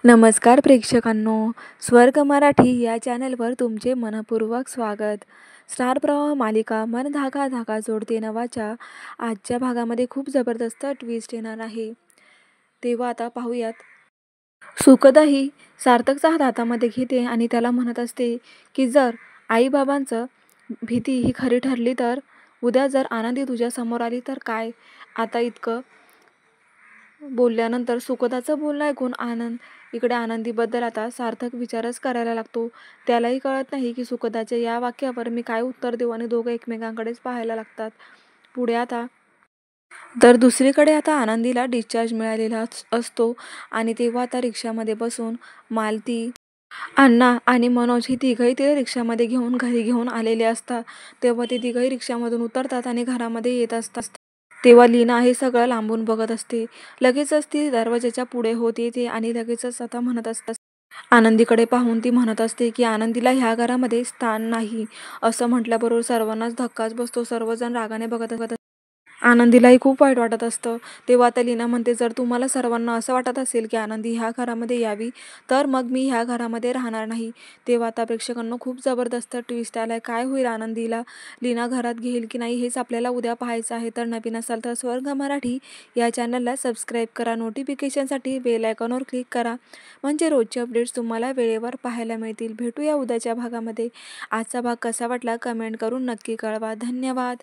नमस्कार प्रेक्षकांनो, स्वर्ग मराठी या चॅनलवर तुमचे मनपूर्वक स्वागत. स्टार प्रवाह मालिका मन धागा धागा जोडते नवाच्या आजच्या भागामध्ये खूप जबरदस्त ट्विस्ट येणार आहे. तेव्हा आता पाहूयात. सुखदा ही सार्थकचा हात हातामध्ये घेते आणि त्याला म्हणत असते की जर आईबाबांचं भीती ही खरी ठरली तर उद्या जर आनंदी तुझ्या समोर आली तर काय. आता इतकं बोलल्यानंतर सुखदाचं बोलणं ऐकून इकडे आनंदीबद्दल आता सार्थक विचारच करायला लागतो. त्यालाही कळत नाही की सुखदाच्या या वाक्यावर मी काय उत्तर देऊ आणि दोघं एकमेकांकडेच पाहायला लागतात. पुढे आता तर दुसरीकडे आता आनंदीला डिस्चार्ज मिळालेला असतो आणि तेव्हा आता रिक्षामध्ये बसून मालती, अण्णा आणि मनोज ही तिघही तिला रिक्षामध्ये घेऊन घरी घेऊन आलेले असतात. तेव्हा ते तिघही रिक्षामधून उतरतात आणि घरामध्ये येत असतात. तेव्हा लीना हे सगळं लांबून बघत असते. लगेचच ती दरवाजाच्या पुढे होत येते आणि लगेचच आता म्हणत असते. आनंदीकडे पाहून ती म्हणत असते की आनंदीला ह्या घरामध्ये स्थान नाही. असं म्हटल्याबरोबर सर्वांनाच धक्काच बसतो. सर्वजण रागाने बघत असतात. आनंदीलाही खूप वाईट वाटत असतं. तेव्हा आता लीना म्हणते जर तुम्हाला सर्वांना असं वाटत असेल की आनंदी ह्या घरामध्ये यावी तर मग मी ह्या घरामध्ये राहणार नाही. तेव्हा आता प्रेक्षकांना खूप जबरदस्त ट्विस्ट आलाय. काय होईल, आनंदीला लीना घरात घेईल की नाही हेच आपल्याला उद्या पाहायचं आहे. तर नवीन असाल तर स्वर्ग मराठी या चॅनलला सबस्क्राईब करा. नोटिफिकेशनसाठी बेल आयकॉनवर क्लिक करा म्हणजे रोजचे अपडेट्स तुम्हाला वेळेवर पाहायला मिळतील. भेटूया उद्याच्या भागामध्ये. आजचा भाग कसा वाटला कमेंट करून नक्की कळवा. धन्यवाद.